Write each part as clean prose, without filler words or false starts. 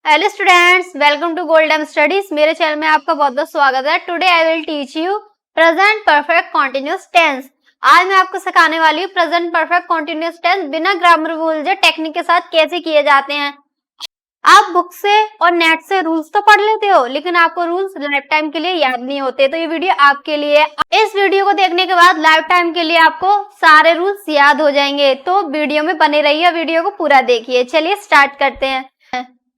Hello students, welcome to golden studies. मेरे channel में आपका बहुत बहुत स्वागत है। Today I will teach you present perfect continuous tense. आज मैं आपको सिखाने वाली हूँ प्रेजेंट परफेक्ट कॉन्टिन्यूअस टेंस बिना ग्रामर रूल्स या टेक्निक के साथ कैसे किए जाते हैं। आप बुक से और नेट से रूल्स तो पढ़ लेते हो, लेकिन आपको रूल्स लाइफ टाइम के लिए याद नहीं होते, तो ये वीडियो आपके लिए है। इस वीडियो को देखने के बाद लाइफ टाइम के लिए आपको सारे रूल्स याद हो जाएंगे, तो वीडियो में बने रहिए, वीडियो को पूरा देखिए। चलिए स्टार्ट करते हैं।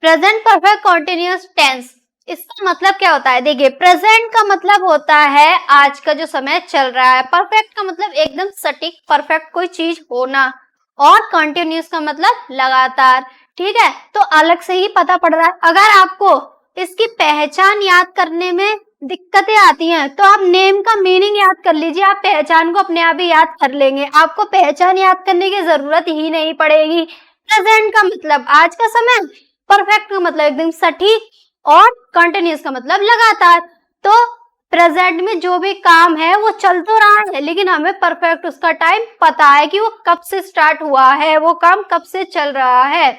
प्रेजेंट परफेक्ट कॉन्टिन्यूअस टेंस, इसका मतलब क्या होता है? देखिए, प्रेजेंट का मतलब होता है आज का जो समय चल रहा है, परफेक्ट का मतलब एकदम सटीक परफेक्ट कोई चीज होना, और कॉन्टिन्यूअस का मतलब लगातार। ठीक है, तो अलग से ही पता पड़ रहा है। अगर आपको इसकी पहचान याद करने में दिक्कतें आती हैं तो आप नेम का मीनिंग याद कर लीजिए, आप पहचान को अपने आप ही याद कर लेंगे, आपको पहचान याद करने की जरूरत ही नहीं पड़ेगी। प्रेजेंट का मतलब आज का समय, परफेक्ट का मतलब एकदम सटीक, और कंटिन्यूअस का मतलब लगातार। तो प्रेजेंट में जो भी काम है वो चल तो रहा है, लेकिन हमें परफेक्ट उसका टाइम पता है कि वो कब से स्टार्ट हुआ है, वो काम कब से चल रहा है।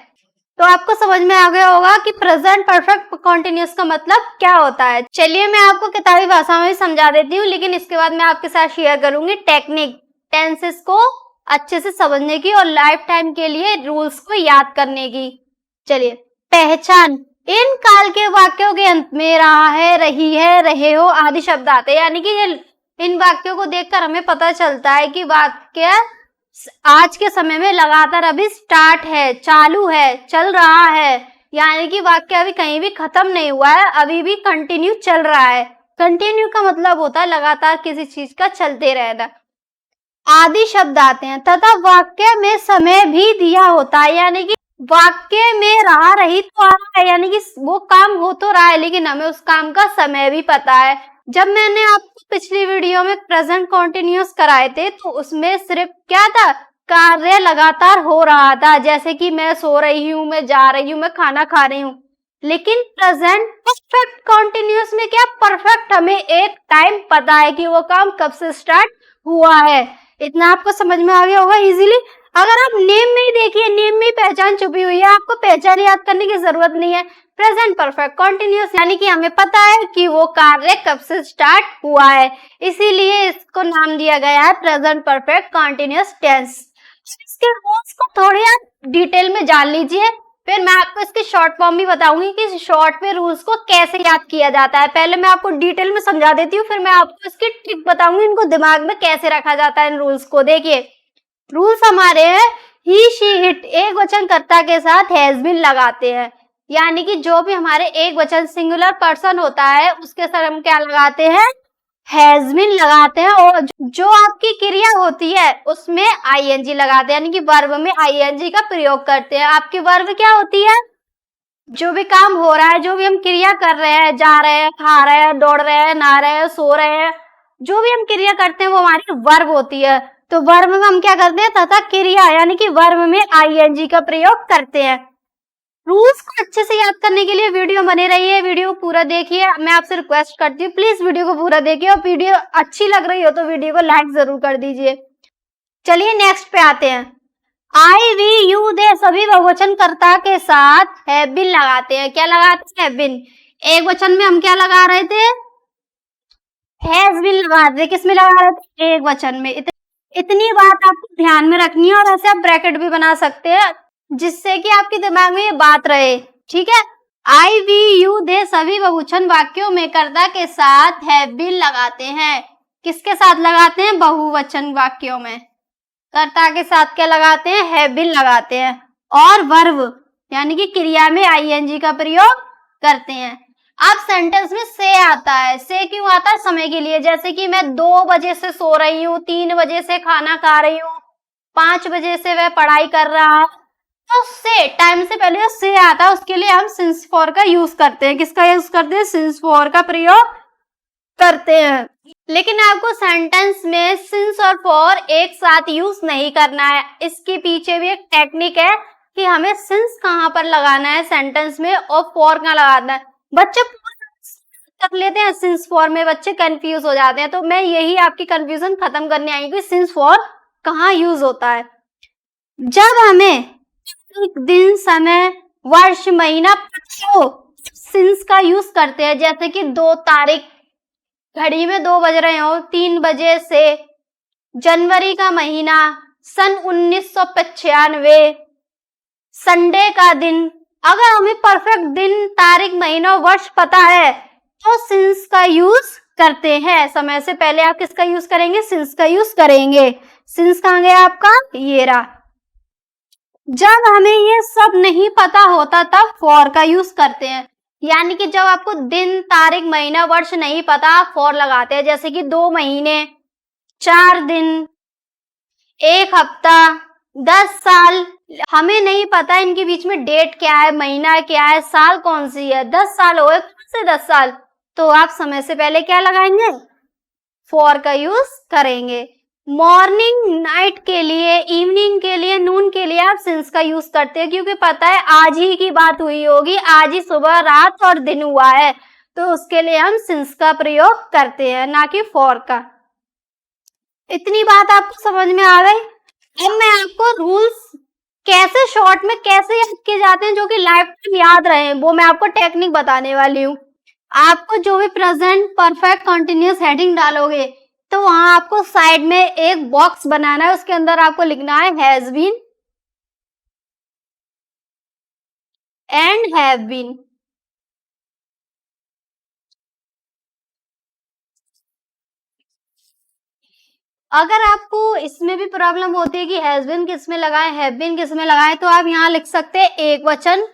तो आपको समझ में आ गया होगा कि प्रेजेंट परफेक्ट कॉन्टिन्यूअस का मतलब क्या होता है। चलिए मैं आपको किताबी भाषा में भी समझा देती हूँ, लेकिन इसके बाद मैं आपके साथ शेयर करूंगी टेक्निक टेंसेस को अच्छे से समझने की और लाइफ टाइम के लिए रूल्स को याद करने की। चलिए, पहचान, इन काल के वाक्यों के अंत में रहा है, रही है, रहे हो आदि शब्द आते हैं, यानी कि इन वाक्यों को देखकर हमें पता चलता है कि वाक्य आज के समय में लगातार अभी स्टार्ट है, चालू है, चल रहा है, यानी कि वाक्य अभी कहीं भी खत्म नहीं हुआ है, अभी भी कंटिन्यू चल रहा है। कंटिन्यू का मतलब होता है लगातार किसी चीज का चलते रहना। आदि शब्द आते हैं तथा वाक्य में समय भी दिया होता है, यानी कि वाक्य में रहा रही तो आ रहा है, यानी कि वो काम हो तो रहा है, लेकिन हमें उस काम का समय भी पता है। जब मैंने आपको पिछली वीडियो में प्रेजेंट कॉन्टिन्यूअस कराए थे तो उसमें सिर्फ क्या था, कार्य लगातार हो रहा था, जैसे कि मैं सो रही हूँ, मैं जा रही हूँ, मैं खाना खा रही हूँ। लेकिन प्रेजेंट परफेक्ट कॉन्टिन्यूअस में क्या, परफेक्ट हमें एक टाइम पता है कि वो काम कब से स्टार्ट हुआ है। इतना आपको समझ में आ गया होगा इजीली। अगर आप नेम में ही देखिए, नेम में पहचान छुपी हुई है, आपको पहचान याद करने की जरूरत नहीं है। प्रेजेंट परफेक्ट कॉन्टिन्यूअस यानी कि हमें पता है कि वो कार्य कब से स्टार्ट हुआ है, इसीलिए इसको नाम दिया गया है प्रेजेंट परफेक्ट कॉन्टिन्यूअस टेंस। इसके रूल्स को थोड़े आप डिटेल में जान लीजिए, फिर मैं आपको इसकी शॉर्ट फॉर्म भी बताऊंगी कि शॉर्ट में रूल्स को कैसे याद किया जाता है। पहले मैं आपको डिटेल में समझा देती हूँ, फिर मैं आपको इसकी ट्रिक बताऊंगी, इनको दिमाग में कैसे रखा जाता है इन रूल्स को। देखिए, रूल्स हमारे हैं, ही शी इट एक वचन कर्ता के साथ हैज बीन लगाते हैं, यानी कि जो भी हमारे एक वचन सिंगुलर पर्सन होता है उसके साथ हम क्या लगाते हैं, हैज बीन लगाते हैं। और जो आपकी क्रिया होती है उसमें आईएनजी लगाते हैं, यानी कि वर्ब में आईएनजी का प्रयोग करते हैं। आपकी वर्ब क्या होती है, जो भी काम हो रहा है, जो भी हम क्रिया कर रहे हैं, जा रहे हैं, खा रहे हैं, दौड़ रहे हैं, नहा रहे हैं, सो रहे हैं, जो भी हम क्रिया करते हैं वो हमारी वर्ब होती है। तो वर्ब में हम क्या करते हैं, तथा क्रिया यानी कि वर्ब में आईएनजी का प्रयोग करते हैं। रूल्स को अच्छे से याद करने के लिए वीडियो बने रहिए, वीडियो पूरा देखिए। मैं आपसे रिक्वेस्ट करती हूँ प्लीज वीडियो को पूरा देखिए, और वीडियो अच्छी लग रही हो तो वीडियो को लाइक जरूर कर दीजिए। चलिए नेक्स्ट पे आते हैं। आई वी यू दे सभी बहुवचन कर्ता के साथ हैव बीन लगाते हैं। क्या लगाते हैं, हैव बीन। एक वचन में हम क्या लगा रहे थे, हैज बीन लगा रहे थे। किसमें लगा रहे थे, एक वचन में। इतनी बात आपको ध्यान में रखनी है, और ऐसे आप ब्रैकेट भी बना सकते हैं जिससे कि आपके दिमाग में ये बात रहे। ठीक है, आई वी यू दे सभी बहुवचन वाक्यों में कर्ता के साथ हैव बीन लगाते हैं। किसके साथ लगाते हैं, बहुवचन वाक्यों में कर्ता के साथ क्या लगाते हैं, हैव बीन लगाते हैं। और वर्ब यानी कि क्रिया में आईएनजी का प्रयोग करते हैं। अब सेंटेंस में से आता है, से क्यों आता है, समय के लिए। जैसे कि मैं 2 बजे से सो रही हूँ, 3 बजे से खाना खा रही हूँ, 5 बजे से वह पढ़ाई कर रहा है, तो से टाइम से पहले से आता है, उसके लिए हम सिंस फॉर का यूज करते हैं। किसका यूज करते हैं, सिंस फॉर का प्रयोग करते हैं। लेकिन आपको सेंटेंस में सिंस और फॉर एक साथ यूज नहीं करना है। इसके पीछे भी एक टेक्निक है कि हमें सिंस कहाँ पर लगाना है सेंटेंस में, और फॉर कहाँ लगाना है। बच्चे कर लेते हैं सिंस फॉर में, बच्चे कंफ्यूज हो जाते हैं, तो मैं यही आपकी कंफ्यूजन खत्म करने आई कि सिंस फॉर कहाँ यूज होता है। जब हमें दिन, समय, वर्ष, महीना, सिंस का यूज करते हैं। जैसे कि 2 तारीख, घड़ी में 2 बज रहे हो, 3 बजे से, जनवरी का महीना, सन 1995, संडे का दिन। अगर हमें परफेक्ट दिन, तारीख, महीना, वर्ष पता है तो सिंस का यूज करते हैं। समय से पहले आप किसका यूज करेंगे? सिंस का यूज करेंगे। सिंस कहाँ गया आपका? ये रहा। जब हमें ये सब नहीं पता होता तब फॉर का यूज करते हैं। यानी कि जब आपको दिन, तारीख, महीना, वर्ष नहीं पता, आप फॉर लगाते हैं। जैसे कि 2 महीने, 4 दिन, 1 हफ्ता, 10 साल। हमें नहीं पता इनके बीच में डेट क्या है, महीना क्या है, साल कौन सी है। 10 साल हो गए, कौन से 10 साल? तो आप समय से पहले क्या लगाएंगे? फॉर का यूज करेंगे। मॉर्निंग, नाइट के लिए, इवनिंग के लिए, नून के लिए आप सिंस का यूज करते हैं, क्योंकि पता है आज ही की बात हुई होगी, आज ही सुबह, रात और दिन हुआ है, तो उसके लिए हम सिंस का प्रयोग करते हैं, ना कि फॉर का। इतनी बात आपको समझ में आ गई? अब मैं आपको रूल्स कैसे शॉर्ट में कैसे याद किए जाते हैं जो कि लाइफ टाइम याद रहे, वो मैं आपको टेक्निक बताने वाली हूँ। आपको जो भी प्रेजेंट परफेक्ट कंटिन्यूअस हेडिंग डालोगे तो वहां आपको साइड में एक बॉक्स बनाना है, उसके अंदर आपको लिखना है has been and have been. अगर आपको इसमें भी प्रॉब्लम होती है कि हैज बीन किस में लगाए, हैव बीन किस में लगाए, तो आप यहाँ लिख सकते हैं एक वचन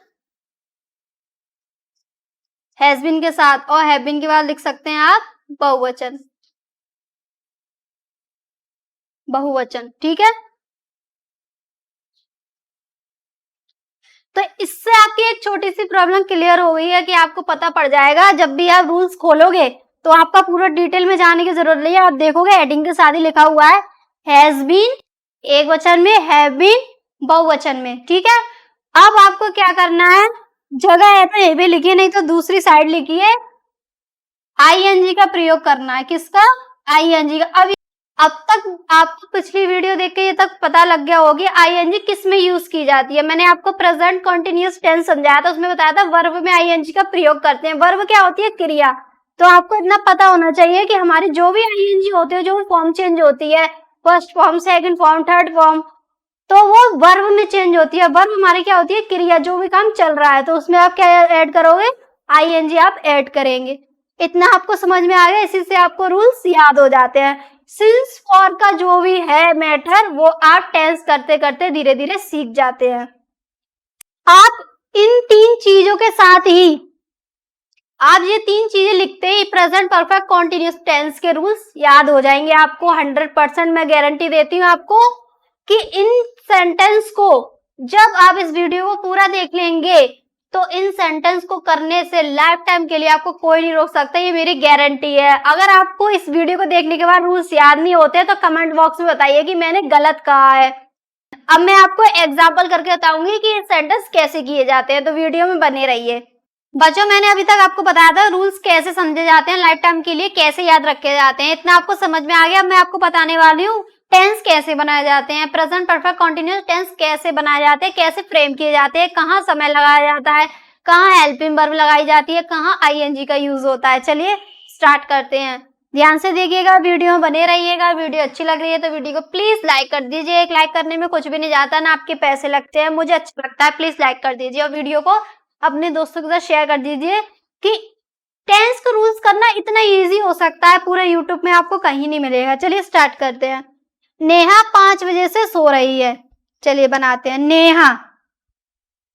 हैज बीन के साथ, और हैव बीन के बाद लिख सकते हैं आप बहुवचन, बहुवचन। ठीक है, तो इससे आपकी एक छोटी सी प्रॉब्लम क्लियर हो गई है कि आपको पता पड़ जाएगा जब भी आप रूल्स खोलोगे तो आपका पूरा डिटेल में जाने की जरूरत नहीं है। आप देखोगे हेडिंग के साथ ही लिखा हुआ है हैज बीन एक वचन में, हैव बीन बहुवचन में। ठीक है, अब आपको क्या करना है, जगह है तो ये भी लिखिए, नहीं तो दूसरी साइड लिखिए, आईएनजी का प्रयोग करना है। किसका? आईएनजी का। अब तक आपको पिछली वीडियो देख के ये तक पता लग गया होगी आईएनजी किस में यूज की जाती है। मैंने आपको प्रेजेंट कंटीन्यूअस टेंस समझाया था, उसमें बताया था वर्ब में आईएनजी का प्रयोग करते हैं। वर्ब क्या होती है? क्रिया। तो आपको इतना पता होना चाहिए कि हमारी जो भी आईएनजी होती है, जो भी फॉर्म चेंज होती है, first form, second form, third form, तो वो वर्ब में चेंज होती है। वर्ब हमारी क्या होती है? क्रिया, जो भी काम चल रहा है, तो उसमें आप क्या ऐड करोगे? आईएनजी आप ऐड करेंगे। इतना आपको समझ में आ गया, इसी से आपको रूल्स याद हो जाते हैं। सिंस फॉर का जो भी है मैटर, वो आप टेंस करते करते धीरे धीरे सीख जाते हैं। आप इन 3 चीजों के साथ ही, आप ये 3 चीजें लिखते ही प्रेजेंट परफेक्ट कॉन्टिन्यूस टेंस के रूल्स याद हो जाएंगे आपको। 100% मैं गारंटी देती हूँ आपको कि इन सेंटेंस को जब आप इस वीडियो को पूरा देख लेंगे तो इन सेंटेंस को करने से लाइफ टाइम के लिए आपको कोई नहीं रोक सकता, ये मेरी गारंटी है। अगर आपको इस वीडियो को देखने के बाद रूल्स याद नहीं होते तो कमेंट बॉक्स में बताइए कि मैंने गलत कहा है। अब मैं आपको एग्जाम्पल करके बताऊंगी कि ये सेंटेंस कैसे किए जाते हैं, तो वीडियो में बने रहिए। बच्चों, मैंने अभी तक आपको बताया था रूल्स कैसे समझे जाते हैं, लाइफ टाइम के लिए कैसे याद रखे जाते हैं, इतना आपको समझ में आ गया। अब मैं आपको बताने वाली हूँ टेंस कैसे बनाए जाते हैं, प्रेजेंट परफेक्ट कंटीन्यूअस टेंस कैसे बनाए जाते हैं, कैसे फ्रेम किए जाते हैं, कहाँ समय लगाया जाता है, कहाँ हेल्पिंग वर्ब लगाई जाती है, कहाँ आईएनजी का यूज होता है। चलिए स्टार्ट करते हैं। ध्यान से देखिएगा, वीडियो में बने रहिएगा। वीडियो अच्छी लग रही है तो वीडियो को प्लीज लाइक कर दीजिए। एक लाइक करने में कुछ भी नहीं जाता, ना आपके पैसे लगते हैं, मुझे अच्छा लगता है। प्लीज लाइक कर दीजिए और वीडियो को अपने दोस्तों के साथ शेयर कर दीजिए कि टेंस को रूल्स करना इतना इजी हो सकता है, पूरे यूट्यूब में आपको कहीं नहीं मिलेगा। चलिए स्टार्ट करते हैं। नेहा 5 बजे से सो रही है। चलिए बनाते हैं, नेहा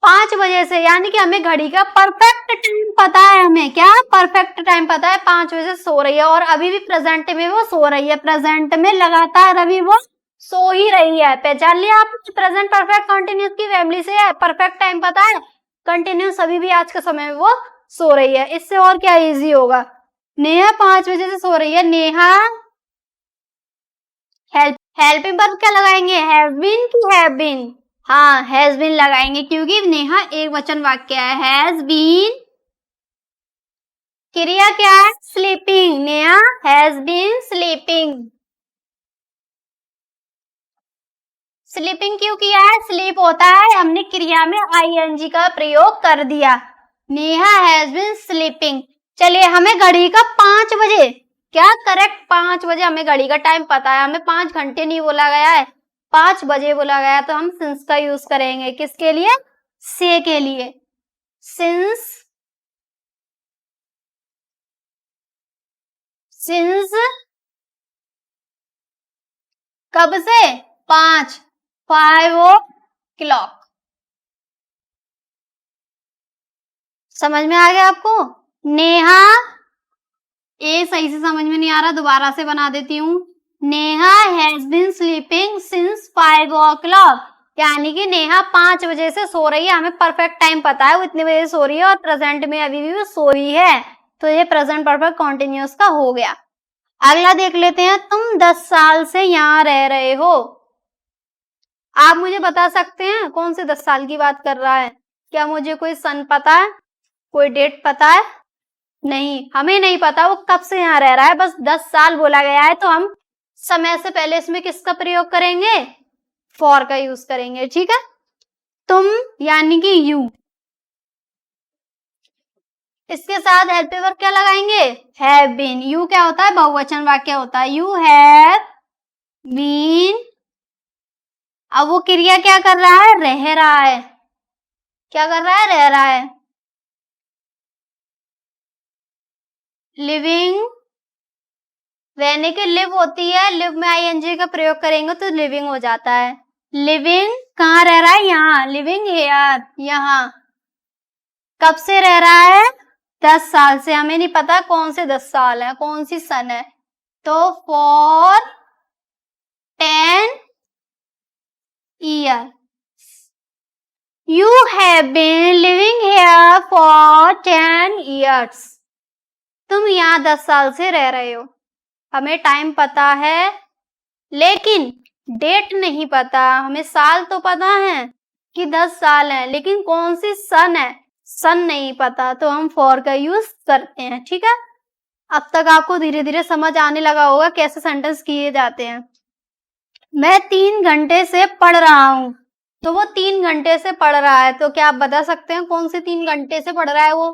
5 बजे से, यानी कि हमें घड़ी का परफेक्ट टाइम पता है। हमें क्या परफेक्ट टाइम पता है? 5 बजे से सो रही है और अभी भी प्रेजेंट में वो सो रही है। प्रेजेंट में लगातार अभी वो सो ही रही है। पहचान लिया आप? प्रेजेंट परफेक्ट कंटिन्यूस की फैमिली से है। परफेक्ट टाइम पता है, कंटिन्यूस अभी भी आज के समय में वो सो रही है। इससे और क्या इजी होगा? नेहा 5 बजे से सो रही है। नेहा हेल्पिंग वर्ब क्या लगाएंगे? हैव बीन की हैव बीन? हाँ, हैज बीन लगाएंगे क्योंकि नेहा एक वचन वाक्य है। हैज बीन क्रिया क्या है? Sleeping. Neha has been sleeping. Sleeping क्यों किया है? स्लीप होता है, हमने क्रिया में आईएनजी का प्रयोग कर दिया। Neha has been sleeping. चलिए, हमें घड़ी का 5 बजे, क्या करेक्ट 5 बजे हमें घड़ी का टाइम पता है, हमें 5 घंटे नहीं बोला गया है, 5 बजे बोला गया, तो हम सिंस का यूज करेंगे किसके लिए? से के लिए। सिंस कब से? 5 o'clock। समझ में आ गया आपको? नेहा, ए सही से समझ में नहीं आ रहा, दोबारा से बना देती हूँ। Neha has been sleeping since 5 o'clock, यानी कि नेहा 5 बजे से सो रही है, हमें परफेक्ट टाइम पता है वो इतने बजे सो रही है और प्रेजेंट में अभी भी वो सो रही है, तो ये प्रेजेंट परफेक्ट कॉन्टिन्यूअस का हो गया। अगला देख लेते हैं, तुम 10 साल से यहाँ रह रहे हो। आप मुझे बता सकते हैं कौन से 10 साल की बात कर रहा है? क्या मुझे कोई सन पता है, कोई डेट पता है? नहीं, हमें नहीं पता वो कब से यहाँ रह रहा है, बस 10 साल बोला गया है, तो हम समय से पहले इसमें किसका प्रयोग करेंगे? फॉर का यूज करेंगे, ठीक है। तुम यानी कि यू, इसके साथ हेल्प वर्ब क्या लगाएंगे? Have been. यू क्या होता है? बहुवचन वाक्य होता है। You have been. अब वो क्रिया क्या कर रहा है? रह रहा है। क्या कर रहा है? रह रहा है। लिविंग, रहने के लिव होती है, लिव में आईएनजी का प्रयोग करेंगे तो लिविंग हो जाता है। लिविंग कहाँ रह रहा है? यहाँ। लिविंग हेयर, यहाँ। कब से रह रहा है? 10 साल से। हमें नहीं पता कौन से 10 साल है, कौन सी सन है, तो for 10 year. You have been living here for 10 years. तुम यहाँ 10 साल से रह रहे हो। हमें टाइम पता है, लेकिन डेट नहीं पता। हमें साल तो पता है कि 10 साल है, लेकिन कौन सी सन है, सन नहीं पता, तो हम फॉर का यूज करते हैं, ठीक है। अब तक आपको धीरे धीरे समझ आने लगा होगा कैसे सेंटेंस किए जाते हैं। मैं 3 घंटे से पढ़ रहा हूँ, तो वो 3 घंटे से पढ़ रहा है, तो क्या आप बता सकते हैं कौन से 3 घंटे से पढ़ रहा है वो?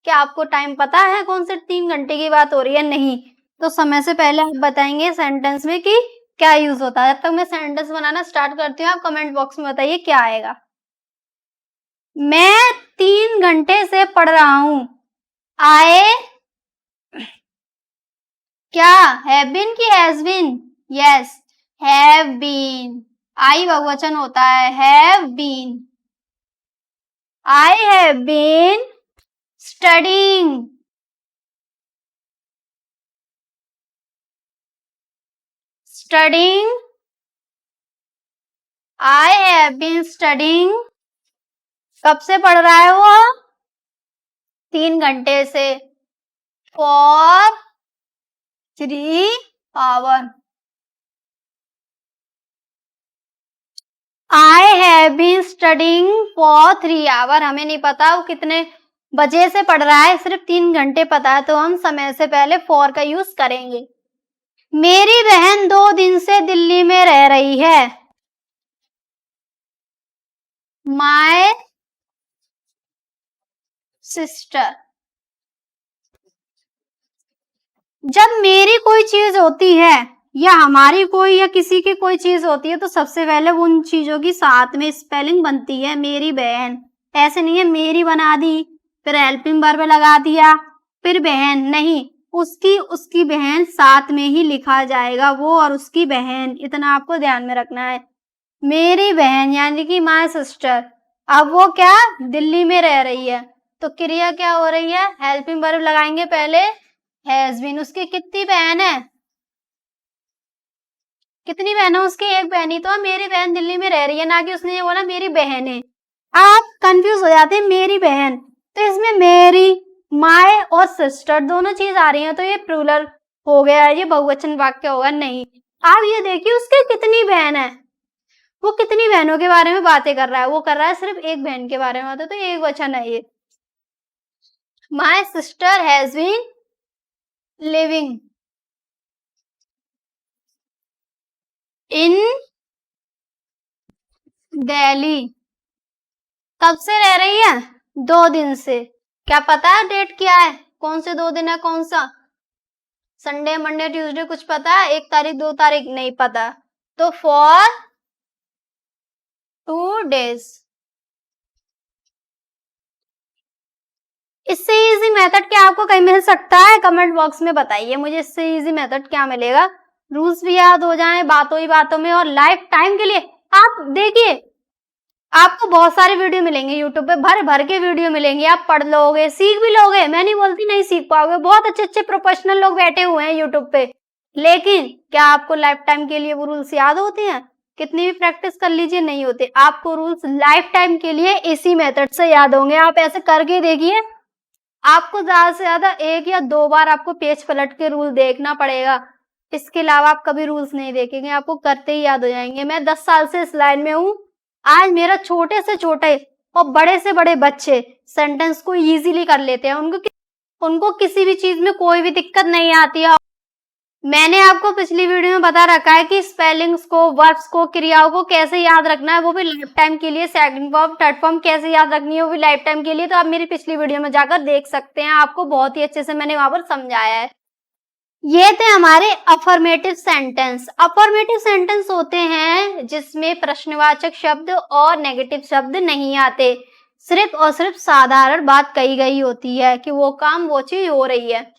क्या आपको टाइम पता है कौन से 3 घंटे की बात हो रही है? नहीं, तो समय से पहले आप बताएंगे सेंटेंस में कि क्या यूज होता है। जब तक मैं सेंटेंस बनाना स्टार्ट करती हूँ, आप कमेंट बॉक्स में बताइए क्या आएगा। मैं 3 घंटे से पढ़ रहा हूँ। आए क्या? हैव बीन की has been? Yes, have been. I बहुवचन होता है, have been. I have been studying. Studying. I have been studying. कब से पढ़ रहा है वो? 3 घंटे से। For 3 hours. I have been studying for 3 hours. हमें नहीं पता वो कितने बजे से पढ़ रहा है, सिर्फ 3 घंटे पता है, तो हम समय से पहले for का यूज करेंगे। मेरी बहन 2 दिन से दिल्ली में रह रही है। My sister. जब मेरी कोई चीज होती है या हमारी कोई या किसी की कोई चीज होती है, तो सबसे पहले उन चीजों की साथ में स्पेलिंग बनती है। मेरी बहन, ऐसे नहीं है मेरी बना दी फिर हेल्पिंग वर्ब लगा दिया फिर बहन, नहीं, उसकी बहन साथ में ही लिखा जाएगा, वो और उसकी बहन, इतना आपको ध्यान में रखना है। मेरी बहन यानी कि माय सिस्टर। अब वो क्या? दिल्ली में रह रही है, तो क्रिया क्या हो रही है? हेल्पिंग वर्ब लगाएंगे पहले, हैज बीन। उसकी कितनी बहन है? कितनी बहन है उसकी? एक बहन ही तो है। मेरी बहन दिल्ली में रह रही है, ना कि उसने ये बोला मेरी बहन है। आप कंफ्यूज हो जाते हैं, मेरी बहन, तो इसमें मेरी, माय और सिस्टर दोनों चीज आ रही है, तो ये प्लूरल हो गया, ये बहुवचन वाक्य होगा। नहीं, आप ये देखिए उसकी कितनी बहन है, वो कितनी बहनों के बारे में बातें कर रहा है? वो कर रहा है सिर्फ एक बहन के बारे में, तो एक वचन है ये। My sister has been living in Delhi. कब से रह रही है? 2 दिन से। क्या पता है डेट क्या है? कौन से 2 दिन है? कौन सा? संडे, मंडे, ट्यूसडे कुछ पता है? 1 तारीख, 2 तारीख नहीं पता। तो फॉर 2 days। इससे इजी मेथड क्या आपको कहीं मिल सकता है? कमेंट बॉक्स में बताइए मुझे, इससे इजी मेथड क्या मिलेगा। रूल्स भी याद हो जाएं बातों ही बातों में, और लाइफ टाइम के लिए। आप देखिए, आपको बहुत सारे वीडियो मिलेंगे यूट्यूब पे, भर भर के वीडियो मिलेंगे, आप पढ़ लोगे, सीख भी लोगे। मैं नहीं बोलती नहीं सीख पाओगे, बहुत अच्छे अच्छे प्रोफेशनल लोग बैठे हुए हैं यूट्यूब पे। लेकिन क्या आपको लाइफ टाइम के लिए वो रूल्स याद होते हैं? कितनी भी प्रैक्टिस कर लीजिए नहीं होते। आपको रूल्स लाइफ टाइम के लिए इसी मेथड से याद होंगे। आप ऐसे करके देखिए, आपको ज्यादा से ज्यादा 1 या 2 बार आपको पेज पलट के रूल देखना पड़ेगा। इसके अलावा आप कभी रूल्स नहीं देखेंगे, आपको करते ही याद हो जाएंगे। मैं 10 साल से इस लाइन में हूँ। आज मेरा छोटे से छोटे और बड़े से बड़े बच्चे सेंटेंस को इजीली कर लेते हैं। उनको किसी भी चीज में कोई भी दिक्कत नहीं आती है। मैंने आपको पिछली वीडियो में बता रखा है कि स्पेलिंग्स को, वर्ब्स को, क्रियाओं को कैसे याद रखना है, वो भी लाइफ टाइम के लिए। सेकंड फॉर्म, थर्ड फॉर्म कैसे याद रखनी है, वो भी लाइफ टाइम के लिए। तो आप मेरी पिछली वीडियो में जाकर देख सकते हैं, आपको बहुत ही अच्छे से मैंने वहां पर समझाया है। ये थे हमारे अफर्मेटिव सेंटेंस। अफर्मेटिव सेंटेंस होते हैं जिसमें प्रश्नवाचक शब्द और नेगेटिव शब्द नहीं आते, सिर्फ और सिर्फ साधारण बात कही गई होती है कि वो काम, वो चीज हो रही है।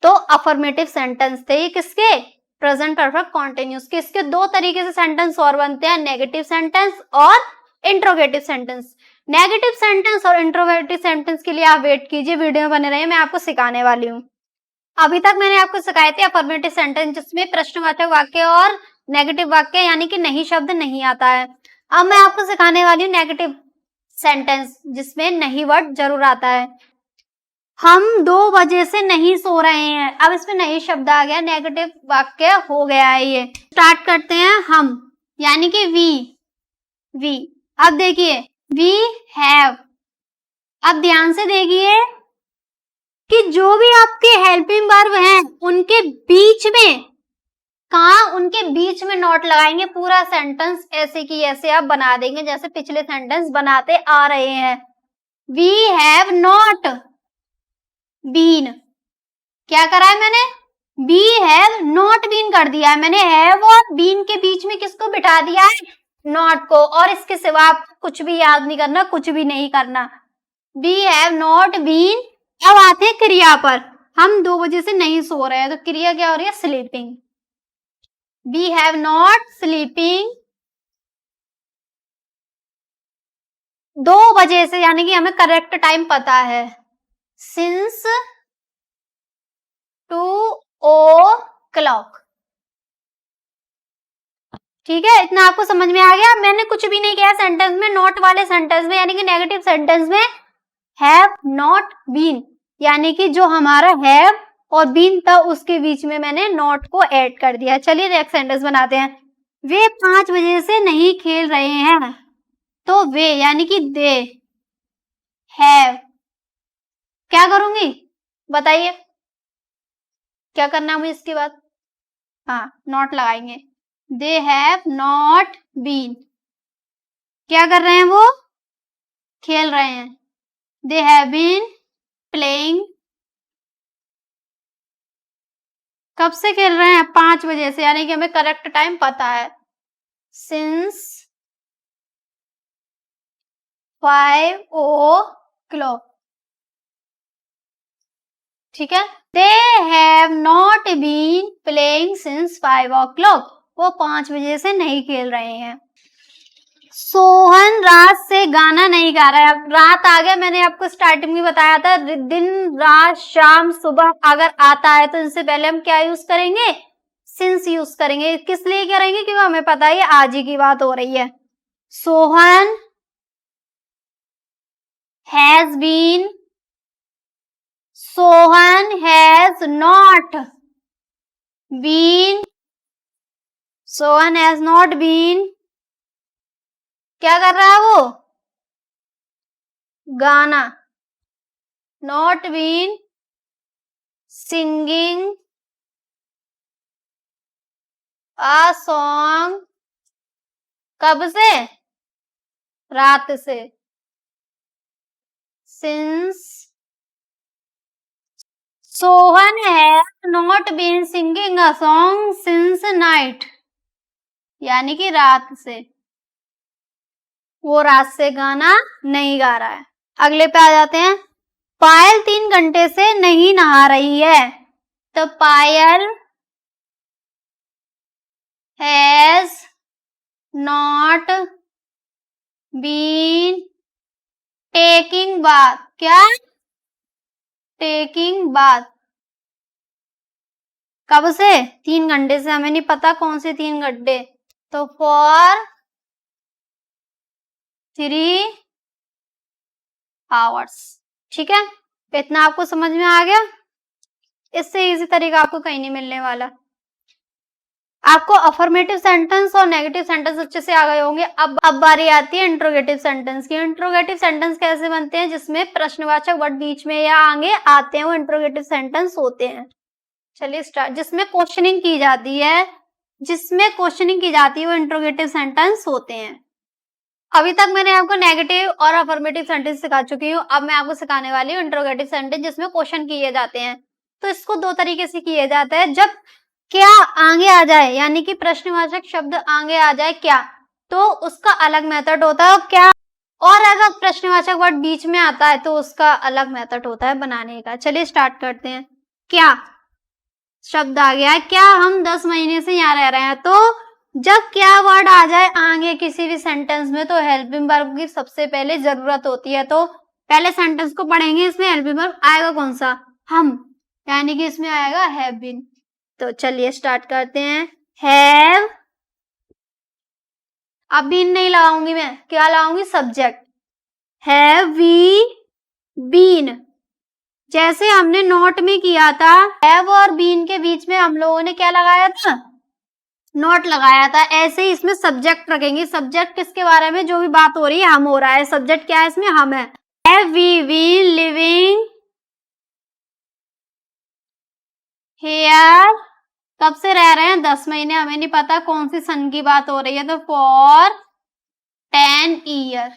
तो अफर्मेटिव सेंटेंस थे ये किसके? प्रेजेंट परफेक्ट कॉन्टिन्यूस के। इसके 2 तरीके से सेंटेंस और बनते हैं, नेगेटिव सेंटेंस और इंट्रोगेटिव सेंटेंस। नेगेटिव सेंटेंस और इंट्रोगेटिव सेंटेंस के लिए आप वेट कीजिए, वीडियो में बने रहिए, मैं आपको सिखाने वाली हूँ। अभी तक मैंने आपको सिखाए थे अफर्मेटिव सेंटेंस जिसमें प्रश्नवाचक वाक्य और नेगेटिव वाक्य यानी कि नहीं शब्द नहीं आता है। अब मैं आपको सिखाने वाली हूँ नेगेटिव सेंटेंस जिसमें नहीं वर्ड जरूर आता है। हम 2 बजे से नहीं सो रहे हैं। अब इसमें नहीं शब्द आ गया, नेगेटिव वाक्य हो गया है ये। स्टार्ट करते हैं हम, यानी कि वी। अब देखिए, वी हैव। अब ध्यान से देखिए कि जो भी आपके हेल्पिंग वर्ब हैं उनके बीच में, कहा उनके बीच में नॉट लगाएंगे। पूरा सेंटेंस ऐसे की ऐसे आप बना देंगे जैसे पिछले सेंटेंस बनाते आ रहे हैं। We have not been. क्या करा है मैंने? बी हैव नॉट बीन कर दिया है मैंने। हैव और बीन के बीच में किसको बिठा दिया है? नॉट को। और इसके सिवा आप कुछ भी याद नहीं करना, कुछ भी नहीं करना। We have not been. अब आते हैं क्रिया पर। हम 2 बजे से नहीं सो रहे हैं, तो क्रिया क्या हो रही है? Sleeping. We have not sleeping 2 बजे से, यानी कि हमें करेक्ट टाइम पता है। Since 2 o'clock। ठीक है, इतना आपको समझ में आ गया। मैंने कुछ भी नहीं किया सेंटेंस में। नॉट वाले सेंटेंस में यानी कि नेगेटिव सेंटेंस में हैव नॉट बीन, यानी कि जो हमारा हैव और बीन था उसके बीच में मैंने नॉट को ऐड कर दिया। चलिए नेक्स्ट सेंटेंस बनाते हैं। वे 5 बजे से नहीं खेल रहे हैं, तो वे यानी कि दे हैव। क्या करूंगी बताइए, क्या करना है मुझे इसके बाद? हाँ, नॉट लगाएंगे। They have not been. क्या कर रहे हैं वो? खेल रहे हैं। They have been playing. कब से खेल रहे हैं? 5 बजे से, यानी कि हमें करेक्ट टाइम पता है। Since 5 o'clock। ठीक है, they have not been playing since 5 o'clock। वो 5 बजे से नहीं खेल रहे हैं। सोहन रात से गाना नहीं गा रहा है। अब रात आ गया, मैंने आपको स्टार्टिंग में बताया था, दिन, रात, शाम, सुबह अगर आता है तो इससे पहले हम क्या यूज करेंगे? सिंस यूज करेंगे। किस लिए करेंगे? क्योंकि हमें पता है आज ही की बात हो रही है। Sohan has been, Sohan has not been, Sohan has not been. क्या कर रहा है वो? गाना। Not been singing a song. कब से? रात से, since Sohan has not been singing a song since night, यानी कि रात से, वो रात से गाना नहीं गा रहा है। अगले पे आ जाते हैं, पायल 3 घंटे से नहीं नहा रही है, तो Payal has not been taking bath, क्या टेकिंग बाथ, कब से 3 घंटे से, हमें नहीं पता कौन से 3 घंटे, तो फॉर 3 आवर्स। ठीक है, इतना आपको समझ में आ गया, इससे इजी तरीका आपको कहीं नहीं मिलने वाला। आपको अफर्मेटिव सेंटेंस और नेगेटिव सेंटेंस अच्छे से आ गए होंगे। अब बारी आती है इंट्रोगेटिव सेंटेंस की। इंट्रोगेटिव सेंटेंस कैसे बनते हैं, जिसमें प्रश्नवाचक वर्ड बीच में या आगे आते हैं, वो इंट्रोगेटिव सेंटेंस होते हैं। चलिए स्टार्ट, जिसमें क्वेश्चनिंग की जाती है, वो इंट्रोगेटिव सेंटेंस होते हैं। अभी तक मैंने आपको नेगेटिव और अफर्मेटिव सेंटेंस सिखा चुकी हूँ, अब मैं आपको सिखाने वाली हूँ इंट्रोगेटिव सेंटेंस, जिसमें क्वेश्चन किए जाते हैं। तो इसको 2 तरीके से किए जाते हैं, जब क्या आगे आ जाए, यानी कि प्रश्नवाचक शब्द आगे आ जाए क्या, तो उसका अलग मेथड होता है, क्या, और अगर प्रश्नवाचक वर्ड बीच में आता है तो उसका अलग मेथड होता है बनाने का। चलिए स्टार्ट करते हैं। क्या शब्द आ गया है, क्या हम 10 महीने से यहाँ रह रहे हैं, तो जब क्या वर्ड आ जाए आगे किसी भी सेंटेंस में, तो हेल्पिंग वर्ब की सबसे पहले जरूरत होती है। तो पहले सेंटेंस को पढ़ेंगे, इसमें हेल्पिंग वर्ब आएगा कौन सा, हम, यानी कि इसमें आएगा हैव बीन। तो चलिए स्टार्ट करते हैं। हैव, अब बीन नहीं लगाऊंगी मैं, क्या लगाऊंगी, सब्जेक्ट। हैव वी बीन, जैसे हमने नोट में किया था, हैव और बीन के बीच में हम लोगों ने क्या लगाया था, नोट लगाया था, ऐसे ही इसमें सब्जेक्ट रखेंगे। सब्जेक्ट किसके बारे में, जो भी बात हो रही है हम हो रहा है, सब्जेक्ट क्या है इसमें, हम है। Have we been living here, कब से रह रहे हैं, 10 महीने, हमें नहीं पता कौन सी सन की बात हो रही है, तो for 10 years।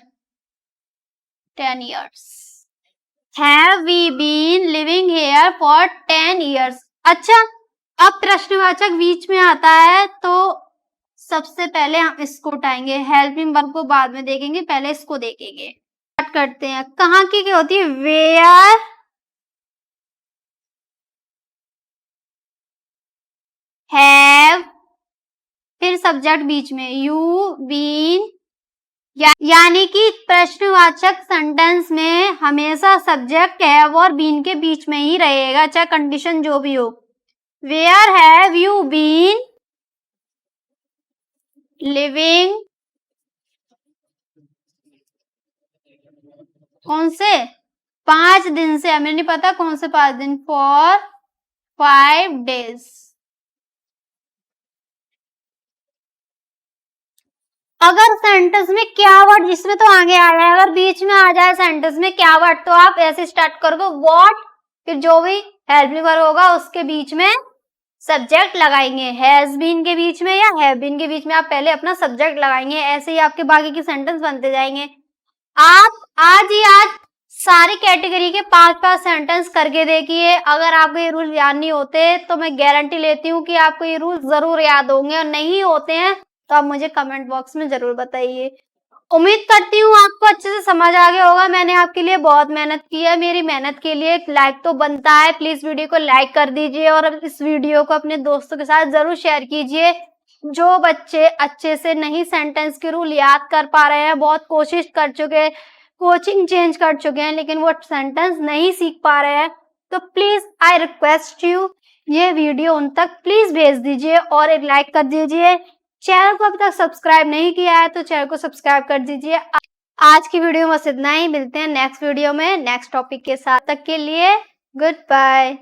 Have we been living here for 10 years। अच्छा, अब प्रश्नवाचक बीच में आता है, तो सबसे पहले हम इसको उठाएंगे, हेल्पिंग वर्ब को बाद में देखेंगे, पहले इसको देखेंगे। स्टार्ट करते हैं। कहाँ की क्या होती है, वेयर हैव, फिर सब्जेक्ट बीच में, यू बीन, यानी कि प्रश्नवाचक सेंटेंस में हमेशा सब्जेक्ट हैव और बीन के बीच में ही रहेगा, चाहे कंडीशन जो भी हो। Where have you been living, कौन से, 5 दिन से, हमें नहीं पता कौन से 5 दिन, फॉर 5 days। अगर सेंटेंस में क्या वर्ड, इसमें तो आगे आ जाए, अगर बीच में आ जाए सेंटेंस में क्या वर्ड, तो आप ऐसे स्टार्ट करोगे, व्हाट, फिर जो भी हेल्पिंग वर्ब होगा उसके बीच में सब्जेक्ट लगाएंगे, हैज बीन के बीच में या हैव बीन के बीच में आप पहले अपना सब्जेक्ट लगाएंगे, ऐसे ही आपके बाकी के सेंटेंस बनते जाएंगे। आप आज सारी कैटेगरी के 5-5 सेंटेंस करके देखिए, अगर आपको ये रूल याद नहीं होते तो मैं गारंटी लेती हूँ कि आपको ये रूल जरूर याद होंगे, और नहीं होते हैं तो आप मुझे कमेंट बॉक्स में जरूर बताइए। उम्मीद करती हूँ आपको अच्छे से समझ आ गया होगा। मैंने आपके लिए बहुत मेहनत की है, मेरी मेहनत के लिए एक लाइक तो बनता है, प्लीज वीडियो को लाइक कर दीजिए और इस वीडियो को अपने दोस्तों के साथ जरूर शेयर कीजिए। जो बच्चे अच्छे से नहीं सेंटेंस के रूल याद कर पा रहे हैं, बहुत कोशिश कर चुके हैं, कोचिंग चेंज कर चुके हैं, लेकिन वो सेंटेंस नहीं सीख पा रहे हैं, तो प्लीज आई रिक्वेस्ट यू, ये वीडियो उन तक प्लीज भेज दीजिए और एक लाइक कर दीजिए। चैनल को अभी तक सब्सक्राइब नहीं किया है तो चैनल को सब्सक्राइब कर दीजिए। आज की वीडियो में बस इतना ही, मिलते हैं नेक्स्ट वीडियो में नेक्स्ट टॉपिक के साथ, तक के लिए गुड बाय।